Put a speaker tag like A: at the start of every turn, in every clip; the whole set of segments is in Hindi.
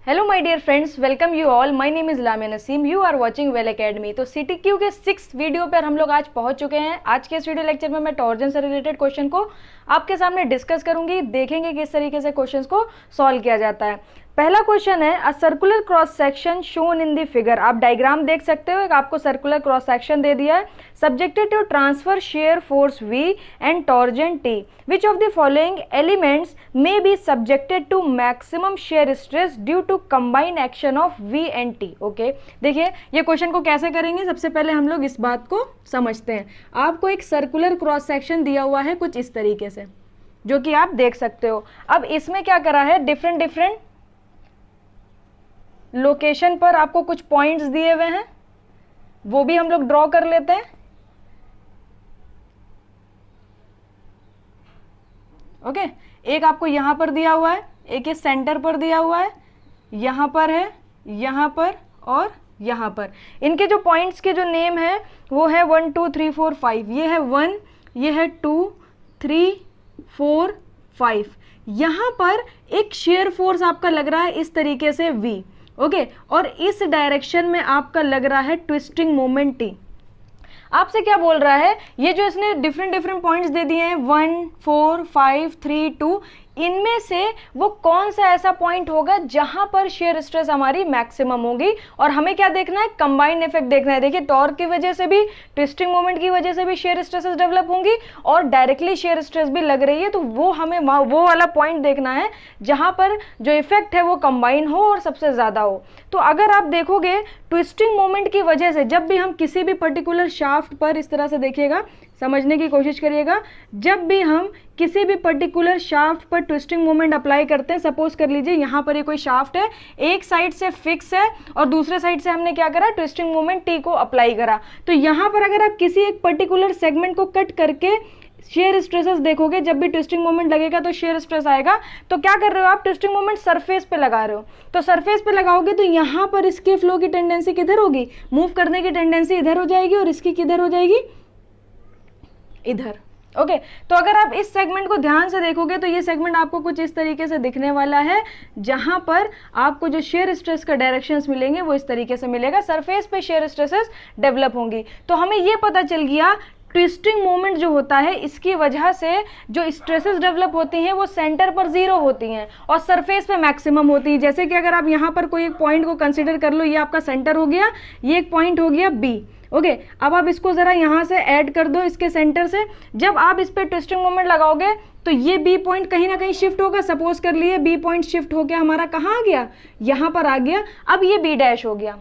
A: Hello my dear friends, welcome you all. My name is Lamia Naseem. You are watching Well Academy. तो सीटीक्यू के 6th वीडियो पर हम लोग आज पहुंच चुके हैं। आज के इस वीडियो लेक्चर में मैं टॉर्जन से रिलेटेड क्वेश्चन को आपके सामने डिस्कस करूंगी। देखेंगे किस तरीके से क्वेश्चंस को सॉल्व किया जाता है। पहला क्वेश्चन है, a circular cross section shown in the figure. आप डायग्राम देख सकते हो, एक आपको सर्कुलर क्रॉस सेक्शन दे दिया है। Subjected to transfer shear force V and torsion T, which of the following elements may be subjected to maximum shear stress due to combine action of V and T। Okay, देखिए ये क्वेश्चन को कैसे करेंगे। सबसे पहले हम लोग इस बात को समझते हैं। आपको एक सर्कुलर क्रॉस सेक्शन दिया हुआ है कुछ इस तरीके से, जो कि आप देख सकते हो। अब इसमें क्या करा है, डिफरेंट लोकेशन पर आपको कुछ पॉइंट्स दिए हुए हैं, वो भी हम लोग ड्रॉ कर लेते हैं। ओके, एक आपको यहां पर दिया हुआ है, एक ये सेंटर पर दिया हुआ है, यहां पर है, यहां पर और यहां पर। इनके जो पॉइंट्स के जो नेम है वो है 1 2 3 4 5। ये है 1, ये है 2 3 4 5। यहां पर एक शेयर फोर्स आपका लग रहा है इस तरीके से V। ओके, और इस डायरेक्शन में आपका लग रहा है ट्विस्टिंग मोमेंट T। आपसे क्या बोल रहा है, ये जो इसने डिफरेंट पॉइंट्स दे दिए हैं 1 4 5 3 2, इनमें से वो कौन सा ऐसा पॉइंट होगा जहां पर शेयर स्ट्रेस हमारी मैक्सिमम होगी। और हमें क्या देखना है, कंबाइंड इफेक्ट देखना है। देखिए, टॉर्क की वजह से भी, ट्विस्टिंग मोमेंट की वजह से भी शेयर स्ट्रेसेस डेवलप होंगी और डायरेक्टली शेयर स्ट्रेस भी लग रही है। तो वो हमें वो वाला पॉइंट देखना है जहां पर जो इफेक्ट है वो कंबाइन हो और सबसे ज्यादा हो। तो अगर आप देखोगे, ट्विस्टिंग मोमेंट की वजह से जब भी हम किसी भी पर्टिकुलर शाफ्ट पर, इस तरह से देखिएगा, समझने की कोशिश करिएगा, जब भी हम किसी भी पर्टिकुलर शाफ्ट पर ट्विस्टिंग मोमेंट अप्लाई करते हैं, सपोज कर लीजिए यहाँ पर ये कोई शाफ्ट है, एक साइड से फिक्स है और दूसरे साइड से हमने क्या करा, ट्विस्टिंग मोमेंट T को अप्लाई करा। तो यहाँ पर अगर आप किसी एक पर्टिकुलर सेगमेंट को कट करके शेयर स्ट्रेसेस देखोगे, जब भी ट्विस्टिंग मोमेंट लगेगा तो शेयर स्ट्रेस आएगा। तो क्या कर रहे हो आप, ट्विस्टिंग मोमेंट सरफेस पे लगा रहे हो। तो सरफेस पे लगाओगे तो यहाँ पर इसके फ्लो की टेंडेंसी किधर होगी, मूव करने की टेंडेंसी इधर हो जाएगी और इसकी किधर हो जाएगी, इधर। ओके, तो अगर आप इस सेगमेंट को ध्यान से देखोगे तो ये सेगमेंट आपको कुछ इस तरीके से दिखने वाला है, जहां पर आपको जो शेयर स्ट्रेस का डायरेक्शंस मिलेंगे वो इस तरीके से मिलेगा। सरफेस पे शेयर स्ट्रेसेस डेवलप होंगी। तो हमें ये पता चल गया, ट्विस्टिंग मोमेंट जो होता है इसकी वजह से जो स्ट्रेसेस डेवलप होती हैं वो सेंटर पर 0 होती हैं और सरफेस पे मैक्सिमम होती हैं। जैसे कि अगर आप यहाँ पर कोई एक पॉइंट को कंसीडर कर लो, ये आपका सेंटर हो गया, ये एक पॉइंट हो गया B। ओके, अब आप इसको जरा यहाँ से ऐड कर दो इसके सेंटर से। जब आप इस पे ट्विस्टिंग मोमेंट लगाओगे तो ये B पॉइंट कहीं ना कहीं शिफ्ट होगा। सपोज कर लिए B पॉइंट शिफ्ट हो गया, हमारा कहाँ आ गया, यहाँ पर आ गया। अब ये B' हो गया,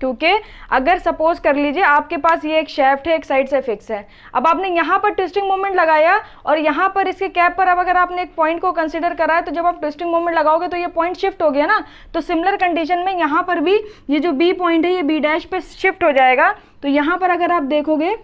A: क्योंकि अगर सपोज कर लीजिए आपके पास ये एक शेफ्ट है, एक साइड से फिक्स है। अब आपने यहाँ पर ट्विस्टिंग मोमेंट लगाया और यहाँ पर इसके कैप पर अब अगर आपने एक पॉइंट को कंसीडर करा है, तो जब आप ट्विस्टिंग मोमेंट लगाओगे तो ये पॉइंट शिफ्ट हो गया ना। तो सिमिलर कंडीशन में यहाँ पर भी ये जो B पॉइंट है ये B' पे शिफ्ट हो जाएगा। तो यहाँ पर अगर आप देखोगे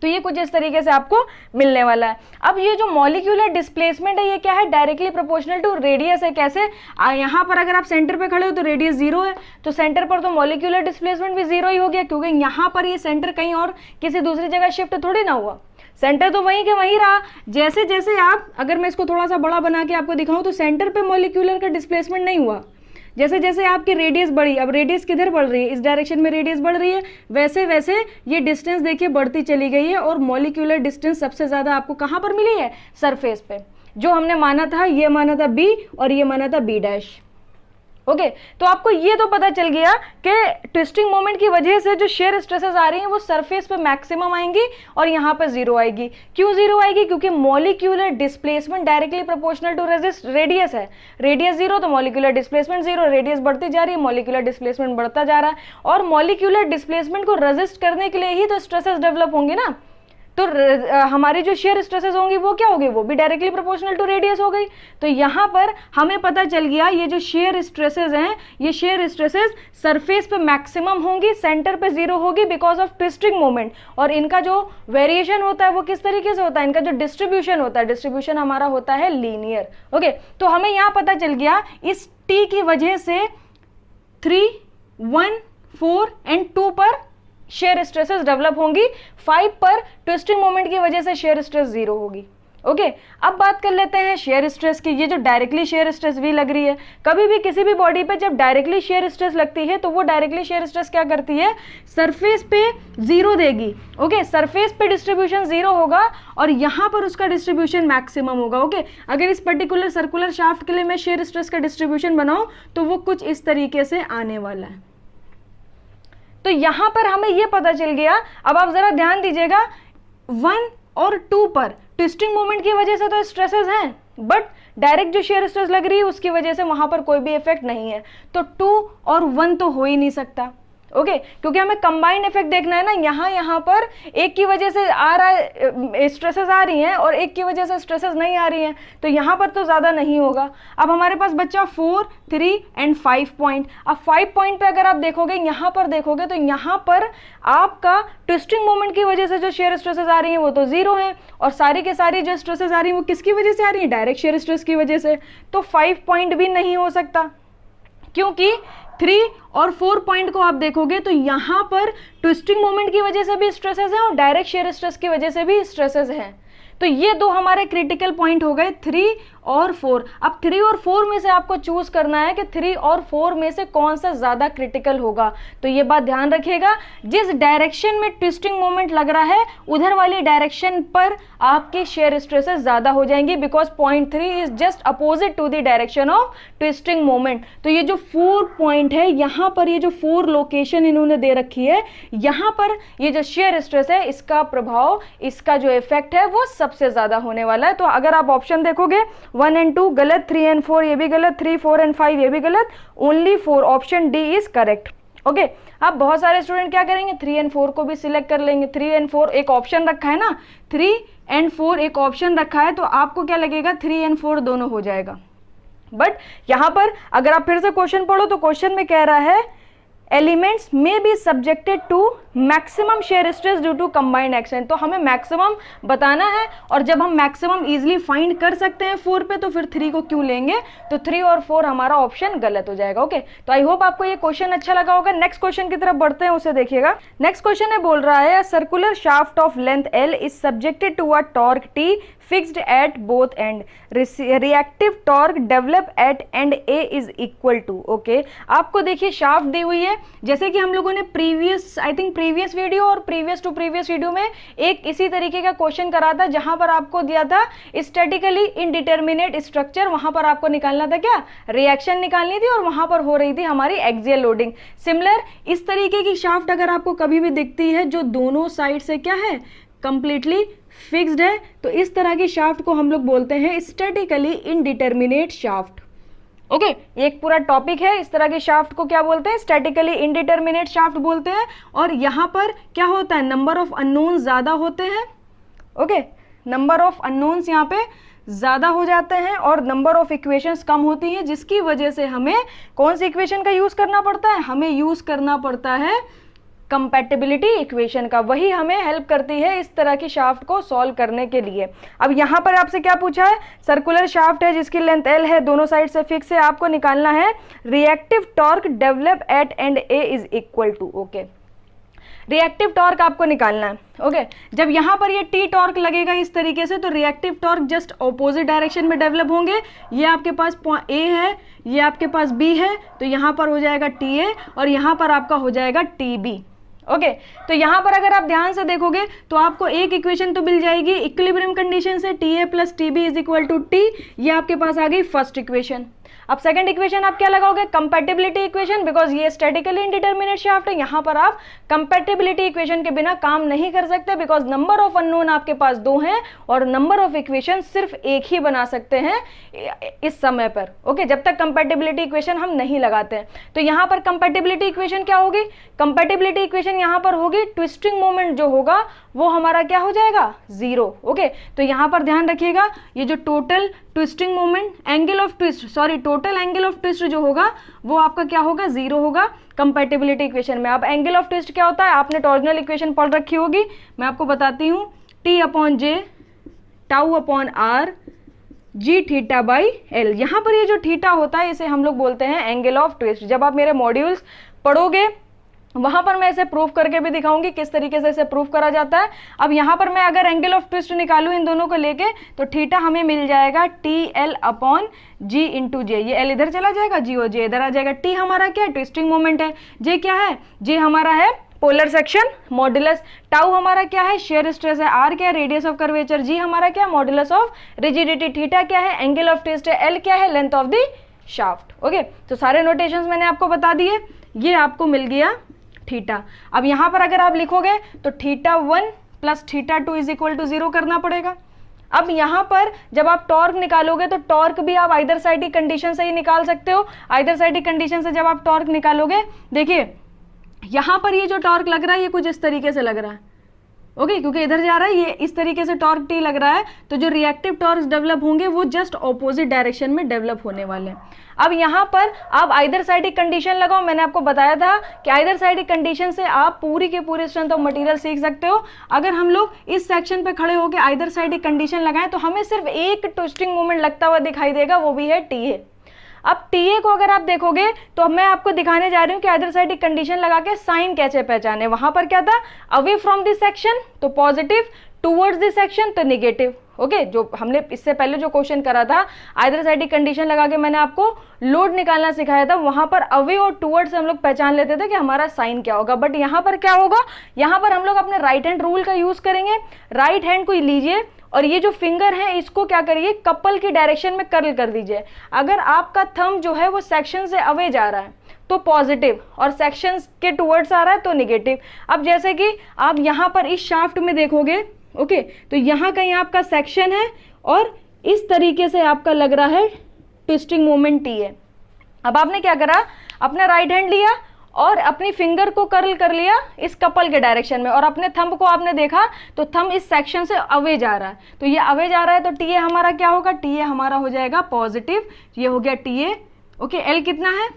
A: तो ये कुछ इस तरीके से आपको मिलने वाला है। अब ये जो मॉलिक्यूलर डिस्प्लेसमेंट है ये क्या है, डायरेक्टली प्रोपोर्शनल टू रेडियस है। कैसे, यहाँ पर अगर आप सेंटर पे खड़े हो तो रेडियस 0 है, तो सेंटर पर तो मॉलिक्यूलर डिस्प्लेसमेंट भी 0 ही हो गया, क्योंकि यहाँ पर ये सेंटर कहीं और किसी दूसरी जगह शिफ्ट थोड़ी ना हुआ, सेंटर तो वहीं के वहीं रहा। जैसे जैसे आप, अगर मैं इसको थोड़ा सा बड़ा बना के आपको दिखाऊं तो सेंटर पे मॉलिक्यूलर का डिस्प्लेसमेंट नहीं हुआ। जैसे जैसे आपकी रेडियस बढ़ी, अब रेडियस किधर बढ़ रही है, इस डायरेक्शन में रेडियस बढ़ रही है, वैसे वैसे ये डिस्टेंस देखिए बढ़ती चली गई है और मॉलिक्यूलर डिस्टेंस सबसे ज्यादा आपको कहाँ पर मिली है, सरफेस पे। जो हमने माना था, ये माना था B और ये माना था B'। ओके, तो आपको ये तो पता चल गया कि ट्विस्टिंग मोमेंट की वजह से जो शेयर स्ट्रेसेस आ रही हैं वो सरफेस पे मैक्सिमम आएंगी और यहाँ पर 0 आएगी। क्यों 0 आएगी, क्योंकि molecular displacement directly proportional to radius है। रेडियस 0 तो मॉलिक्यूलर डिस्प्लेसमेंट 0, रेडियस बढ़ती जा रही है, मॉलिक्यूलर डिस्प्लेसमेंट बढ़ता जा रहा है। और मॉलिक्यूलर डिस्प्लेसमेंट को रेजिस्ट करने के लिए ही तो स्ट्रेसेस डेवलप होंगे ना। तो हमारी जो शेयर स्ट्रेसेस होंगी वो क्या होगी, वो भी डायरेक्टली प्रोपोर्शनल टू रेडियस हो गई। तो यहाँ पर हमें पता चल गया, ये जो शेयर स्ट्रेसेस हैं, ये शेयर स्ट्रेसेस सरफेस पे मैक्सिमम होंगी, सेंटर पे 0 होगी बिकॉज ऑफ ट्विस्टिंग मोमेंट। और इनका जो वेरिएशन होता है वो किस तरीके से होता है, इनका जो डिस्ट्रीब्यूशन होता है, डिस्ट्रीब्यूशन हमारा होता है लीनियर। ओके, तो हमें यहाँ पता चल गया इस T की वजह से 3 1 4 एंड 2 पर शेयर स्ट्रेसेस डेवलप होंगी, 5 पर ट्विस्टिंग मोमेंट की वजह से शेयर स्ट्रेस 0 होगी। ओके अब बात कर लेते हैं शेयर स्ट्रेस की। ये जो डायरेक्टली शेयर स्ट्रेस भी लग रही है, कभी भी किसी भी बॉडी पे जब डायरेक्टली शेयर स्ट्रेस लगती है तो वो डायरेक्टली शेयर स्ट्रेस क्या करती है, सरफेस पे जीरो देगी। ओके सरफेस पे डिस्ट्रीब्यूशन जीरो होगा और यहाँ पर उसका डिस्ट्रीब्यूशन मैक्सिमम होगा। ओके अगर इस पर्टिकुलर सर्कुलर शाफ्ट के लिए मैं शेयर स्ट्रेस का डिस्ट्रीब्यूशन बनाऊं तो वो कुछ इस तरीके से आने वाला है। तो यहां पर हमें यह पता चल गया। अब आप जरा ध्यान दीजिएगा, 1 और 2 पर ट्विस्टिंग मोमेंट की वजह से तो स्ट्रेसेस हैं, बट डायरेक्ट जो शेयर स्ट्रेस लग रही है उसकी वजह से वहां पर कोई भी इफेक्ट नहीं है। तो 2 और 1 तो हो ही नहीं सकता। ओके क्योंकि हमें कंबाइंड इफेक्ट देखना है ना, यहाँ पर एक की वजह से आ रहा है स्ट्रेसेस आ रही हैं और एक की वजह से स्ट्रेसेस नहीं आ रही हैं, तो यहाँ पर तो ज़्यादा नहीं होगा। अब हमारे पास बच्चा 4, 3 एंड 5 पॉइंट। अब 5 पॉइंट पे अगर आप देखोगे, यहाँ पर देखोगे तो यहाँ पर आपका ट्विस्टिंग मोमेंट की वजह से जो शेयर स्ट्रेसेस आ रही हैं वो तो जीरो हैं और सारी के सारी जो स्ट्रेसेस आ रही हैं वो किसकी वजह से आ रही हैं, डायरेक्ट शेयर स्ट्रेस की वजह से। तो 5 पॉइंट भी नहीं हो सकता, क्योंकि 3 और 4 पॉइंट को आप देखोगे तो यहां पर ट्विस्टिंग मोमेंट की वजह से भी स्ट्रेसेस हैं और डायरेक्ट शेयर स्ट्रेस की वजह से भी स्ट्रेसेस हैं। तो ये दो हमारे क्रिटिकल पॉइंट हो गए 3 और 4। अब 3 और 4 में से आपको चूज करना है कि 3 और 4 में से कौन सा ज्यादा क्रिटिकल होगा। तो ये बात ध्यान रखिएगा, जिस डायरेक्शन में ट्विस्टिंग मोमेंट लग रहा है उधर वाली डायरेक्शन पर आपकी शेयर स्ट्रेसेस ज्यादा हो जाएंगी, because point 3 is just opposite to the direction of twisting moment. तो ये जो 4 पॉइंट है, यहाँ पर ये जो 4 लोकेशन इन्होंने दे रखी है, यहाँ पर ये जो शेयर स्ट्रेस है इसका प्रभाव, इसका जो इफेक्ट है वो सबसे ज्यादा होने वाला है। तो अगर आप ऑप्शन देखोगे 1 एंड 2 गलत, 3 एंड 4 ये भी गलत, 3, 4 एंड 5 ये भी गलत, only 4 option D is correct. Okay अब बहुत सारे स्टूडेंट क्या करेंगे, 3 एंड 4 को भी सिलेक्ट कर लेंगे। 3 एंड 4 एक ऑप्शन रखा है ना, 3 एंड 4 एक ऑप्शन रखा है, तो आपको क्या लगेगा 3 एंड 4 दोनों हो जाएगा। बट यहां पर अगर आप फिर से क्वेश्चन पढ़ो तो क्वेश्चन में कह रहा है एलिमेंट्स में be subjected to maximum shear stress due to combined action. तो हमें मैक्सिमम बताना है और जब हम मैक्सिमम इजीली फाइंड कर सकते हैं 4 पे तो फिर 3 को क्यों लेंगे, तो 3 और 4 हमारा ऑप्शन गलत हो जाएगा। ओके तो आई होप आपको ये क्वेश्चन अच्छा लगा होगा। नेक्स्ट क्वेश्चन की तरफ बढ़ते हैं, उसे देखिएगा। नेक्स्ट क्वेश्चन है, बोल रहा है circular shaft of length L is subjected to a torque T fixed at both end. Reactive torque develop at end A is equal to, okay? आपको देखिए शाफ्ट दी हुई है, जैसे कि हम लोगों ने प्रीवियस वीडियो और प्रीवियस टू प्रीवियस वीडियो में एक इसी तरीके का क्वेश्चन करा था, जहां पर आपको दिया था स्टैटिकली इनडिटर्मिनेट स्ट्रक्चर, वहां पर आपको निकालना था क्या, रिएक्शन निकालनी थी और वहां पर हो रही थी हमारी एक्सियल लोडिंग। सिमिलर इस तरीके की शाफ्ट अगर आपको कभी भी दिखती है जो दोनों साइड से क्या है, कंप्लीटली फिक्स्ड है, तो इस तरह की शाफ्ट को हम लोग बोलते हैं स्टैटिकली इनडिटर्मिनेट शाफ्ट। ओके एक पूरा टॉपिक है, इस तरह की शाफ्ट को क्या बोलते हैं, स्टैटिकली इनडिटर्मिनेट शाफ्ट बोलते हैं। और यहां पर क्या होता है, नंबर ऑफ अननोन्स ज्यादा होते हैं। ओके नंबर ऑफ अननोन्स यहाँ पे ज्यादा हो जाते हैं और नंबर ऑफ इक्वेशंस कम होती हैं, जिसकी वजह से हमें कौन सी इक्वेशन का यूज करना पड़ता है, हमें यूज करना पड़ता है कंपैटिबिलिटी इक्वेशन का। वही हमें हेल्प करती है इस तरह की शाफ्ट को सॉल्व करने के लिए। अब यहाँ पर आपसे क्या पूछा है, सर्कुलर शाफ्ट है जिसकी लेंथ L है, दोनों साइड से फिक्स है, आपको निकालना है reactive torque develop at end A is equal to. Okay reactive torque आपको निकालना है। ओके जब यहाँ पर ये T टॉर्क लगेगा इस तरीके से, तो reactive torque just opposite direction में डेवलप होंगे। ये आपके पास A है, ये आपके पास B है, तो यहाँ पर हो जाएगा TA और यहाँ पर आपका हो जाएगा TB। ओके तो यहाँ पर अगर आप ध्यान से देखोगे तो आपको एक इक्वेशन तो मिल जाएगी इक्विलिब्रियम कंडीशन से, TA plus TB is equal to T, ये आपके पास आ गई फर्स्ट इक्वेशन। अब सेकंड इक्वेशन आप क्या लगाओगे, कंपैटिबिलिटी इक्वेशन, बिकॉज ये स्टैटिकली इनडिटर्मिनेट शाफ्ट है, यहाँ पर आप कंपैटिबिलिटी इक्वेशन के बिना काम नहीं कर सकते, बिकॉज नंबर ऑफ अननोन आपके पास 2 हैं और नंबर ऑफ इक्वेशन सिर्फ एक ही बना सकते हैं इस समय पर। ओके जब तक कंपैटिबिलिटी इक्वेशन हम नहीं लगाते हैं। तो यहाँ पर कंपैटिबिलिटी इक्वेशन क्या होगी, कंपैटिबिलिटी इक्वेशन यहाँ पर होगी ट्विस्टिंग मोमेंट जो होगा वो हमारा क्या हो जाएगा, 0। ओके तो यहाँ पर ध्यान रखिएगा, ये जो total twisting moment, angle of twist, sorry total angle of twist जो होगा वो आपका क्या होगा, 0 होगा कंपैटिबिलिटी इक्वेशन में। अब एंगल ऑफ ट्विस्ट क्या होता है, आपने टॉर्जनल इक्वेशन पढ़ रखी होगी, मैं आपको बताती हूँ, T/J τ/r g theta by L। यहाँ पर ये जो थीटा होता है इसे हम लोग बोलते हैं एंगल ऑफ ट्विस्ट। जब आप मेरे मॉड्यूल्स पढ़ोगे वहां पर मैं इसे प्रूफ करके भी दिखाऊंगी किस तरीके से इसे प्रूफ करा जाता है। अब यहाँ पर मैं अगर एंगल ऑफ ट्विस्ट निकालूं इन दोनों को लेके तो थीटा हमें मिल जाएगा टी एल अपॉन जी इंटू जे। ये एल इधर चला जाएगा, जी और जे इधर आ जाएगा। टी हमारा क्या है, ट्विस्टिंग मोमेंट है। जे क्या है, जे हमारा है पोलर सेक्शन मॉड्यूलस। टाउ हमारा क्या है, शेयर स्ट्रेस है। आर क्या है, रेडियस ऑफ कर्वेचर। जी हमारा क्या है, मॉड्यूलस ऑफ रिजिडिटी। थीटा क्या है, एंगल ऑफ ट्विस्ट है। एल क्या है, length of the shaft. Okay, तो सारे नोटेशंस मैंने आपको बता दिए। ये आपको मिल गया थीटा। अब यहां पर अगर आप लिखोगे तो θ1 प्लस θ2 इज इक्वल टू 0 करना पड़ेगा। अब यहां पर जब आप टॉर्क निकालोगे तो टॉर्क भी आप आइदर साइड की कंडीशन से ही निकाल सकते हो। आइदर साइड की कंडीशन से जब आप टॉर्क निकालोगे, देखिए यहां पर ये जो टॉर्क लग रहा है ये कुछ इस तरीके से लग रहा है। ओके, क्योंकि इधर जा रहा है, ये इस तरीके से टॉर्क टी लग रहा है, तो जो रिएक्टिव टॉर्क डेवलप होंगे वो जस्ट ऑपोजिट डायरेक्शन में डेवलप होने वाले हैं। अब यहाँ पर आप आइदर साइड की कंडीशन लगाओ। मैंने आपको बताया था कि आइदर साइड की कंडीशन से आप पूरी की पूरी स्ट्रेंथ ऑफ मटेरियल सीख सकते हो। अगर हम लोग इस सेक्शन पे खड़े होकर आइदर साइड की कंडीशन लगाएं तो हमें सिर्फ एक ट्विस्टिंग मोमेंट लगता हुआ दिखाई देगा, वो भी है टीए। अब टीए को अगर आप देखोगे तो मैं आपको दिखाने जा रही हूँ कि आइदर साइड की कंडीशन लगा के साइन कैसे पहचाने। वहां पर क्या था, अवे फ्रॉम दिस सेक्शन तो पॉजिटिव, टूवर्ड्स दिस सेक्शन तो नेगेटिव। ओके, जो हमने इससे पहले जो क्वेश्चन करा था आइदर साइड की कंडीशन लगा के मैंने आपको लोड निकालना सिखाया था, वहां पर अवे और टूवर्ड्स हम लोग पहचान लेते थे कि हमारा साइन क्या होगा। बट यहाँ पर क्या होगा, यहाँ पर हम लोग अपने राइट हैंड रूल का यूज करेंगे। राइट हैंड को लीजिए और ये जो फिंगर है इसको क्या करिए, कपल की डायरेक्शन में कर्ल कर दीजिए। अगर आपका थंब जो है वो सेक्शन से अवे जा रहा है तो पॉजिटिव और सेक्शन के टुवर्ड्स आ रहा है तो निगेटिव। अब जैसे कि आप यहाँ पर इस शाफ्ट में देखोगे, ओके, तो यहाँ कहीं आपका सेक्शन है और इस तरीके से आपका लग रहा है ट्विस्टिंग मोमेंट टी है। अब आपने क्या करा, अपना राइट हैंड लिया और अपनी फिंगर को कर्ल कर लिया इस कपल के डायरेक्शन में, और अपने थंब को आपने देखा तो थंब इस सेक्शन से अवे जा रहा है, तो ये अवे जा रहा है तो टीए हमारा क्या होगा, टीए हमारा हो जाएगा पॉजिटिव। ये हो गया टीए। ओके, एल कितना है,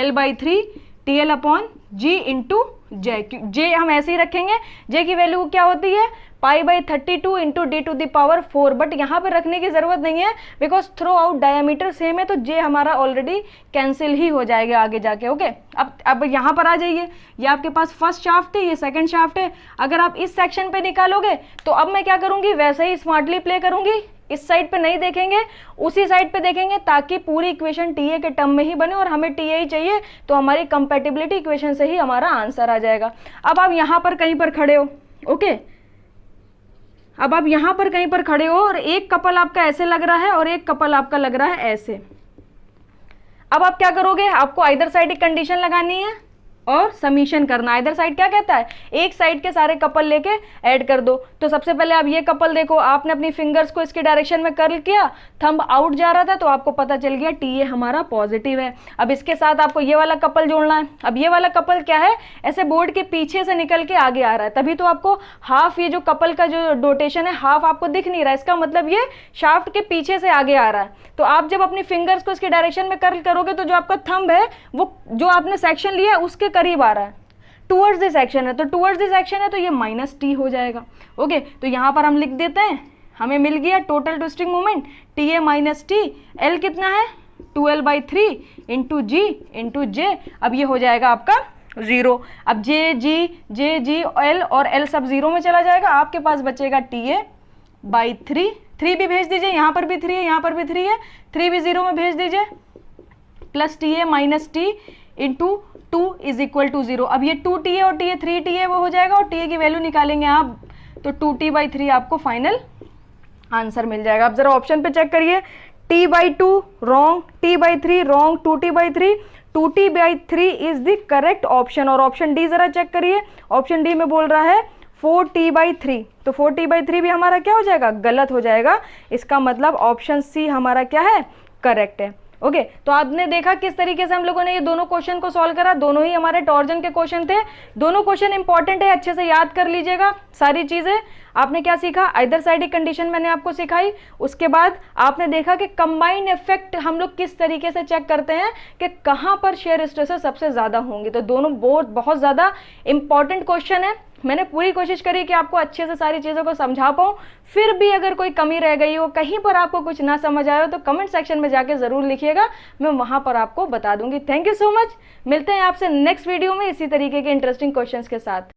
A: L/3 TL अपॉन जी इंटू जे। जे हम ऐसे ही रखेंगे, जे की वैल्यू क्या होती है π/32 इंटू d⁴। बट यहाँ पे रखने की जरूरत नहीं है because through out diameter same है, तो जे हमारा ऑलरेडी कैंसिल ही हो जाएगा आगे जाके। ओके, अब यहाँ पर आ जाइए, ये आपके पास फर्स्ट शाफ्ट है, ये सेकंड शाफ्ट है। अगर आप इस सेक्शन पे निकालोगे तो अब मैं क्या करूंगी, वैसे ही स्मार्टली प्ले करूंगी। इस साइड पे नहीं देखेंगे, उसी साइड पे देखेंगे, ताकि पूरी इक्वेशन टीए के टर्म में ही बने, और हमें टीए ही चाहिए तो हमारी कंपैटिबिलिटी इक्वेशन से ही हमारा आंसर आ जाएगा। अब आप यहाँ पर कहीं पर खड़े हो, ओके, अब आप यहाँ पर कहीं पर खड़े हो और एक कपल आपका ऐसे लग रहा है और एक कपल आपका लग रहा है ऐसे। अब आप क्या करोगे, आपको आइदर साइड की कंडीशन लगानी है और समीशन करना। आइदर साइड क्या कहता है, एक साइड के सारे कपल लेके ऐड कर दो। तो सबसे पहले आप ये कपल देखो, आपने अपनी फिंगर्स को इसके डायरेक्शन में कर्ल किया, थंब आउट जा रहा था तो आपको पता चल गया टीए हमारा पॉजिटिव है। अब इसके साथ आपको ये वाला कपल जोड़ना है। अब ये वाला कपल क्या है, ऐसे बोर्ड के पीछे से निकल के आगे आ रहा है, तभी तो आपको हाफ, ये जो कपल का जो रोटेशन है हाफ आपको दिख नहीं रहा है, इसका मतलब ये शाफ्ट के पीछे से आगे आ रहा है। तो आप जब अपनी फिंगर्स को इसके डायरेक्शन में कर्ल करोगे तो जो आपका थंब है वो जो आपने सेक्शन लिया है उसके करीब आ रहा है, टूवर्ड्स दिस एक्शन है, तो टूवर्ड्स दिस एक्शन है तो ये -t हो जाएगा। ओके, तो यहाँ पर हम लिख देते हैं, हमें मिल गया total twisting moment TA - t। L कितना है, 2L/3 इंटू जी इंटू जे। अब ये हो जाएगा आपका 0। अब जे L और L सब 0 में चला जाएगा, आपके पास बचेगा TA/3। 3 भी भेज दीजिए, यहाँ पर भी 3 है, यहाँ पर भी 3 है, 3 भी 0 में भेज दीजिए, plus TA - t into 2 is equal to 0। अब ये 2TA और TA 3TA वो हो जाएगा, और TA की वैल्यू निकालेंगे आप तो 2T/3 आपको फाइनल आंसर मिल जाएगा। अब जरा ऑप्शन पे चेक करिए, T/2 wrong, T/3 wrong, 2T/3, 2T/3 is the correct option. और ऑप्शन डी जरा चेक करिए, ऑप्शन डी में बोल रहा है 4T/3, तो 4T/3 भी हमारा क्या हो जाएगा, गलत हो जाएगा। इसका मतलब ऑप्शन सी हमारा क्या है, करेक्ट है। ओके, तो आपने देखा किस तरीके से हम लोगों ने ये दोनों क्वेश्चन को सॉल्व करा। दोनों ही हमारे टॉर्जन के क्वेश्चन थे, दोनों क्वेश्चन इंपॉर्टेंट है, अच्छे से याद कर लीजिएगा सारी चीजें। आपने क्या सीखा, आइदर साइड की कंडीशन मैंने आपको सिखाई, उसके बाद आपने देखा कि कंबाइंड इफेक्ट हम लोग किस तरीके से चेक करते हैं कि कहाँ पर शेयर स्ट्रेसेस सबसे ज्यादा होंगे। तो दोनों बहुत ज्यादा इंपॉर्टेंट क्वेश्चन है, मैंने पूरी कोशिश करी कि आपको अच्छे से सारी चीज़ों को समझा पाऊँ। फिर भी अगर कोई कमी रह गई हो, कहीं पर आपको कुछ ना समझ आया हो, तो कमेंट सेक्शन में जाके ज़रूर लिखिएगा, मैं वहाँ पर आपको बता दूंगी। Thank you so much. मिलते हैं आपसे नेक्स्ट वीडियो में इसी तरीके के इंटरेस्टिंग क्वेश्चंस के साथ।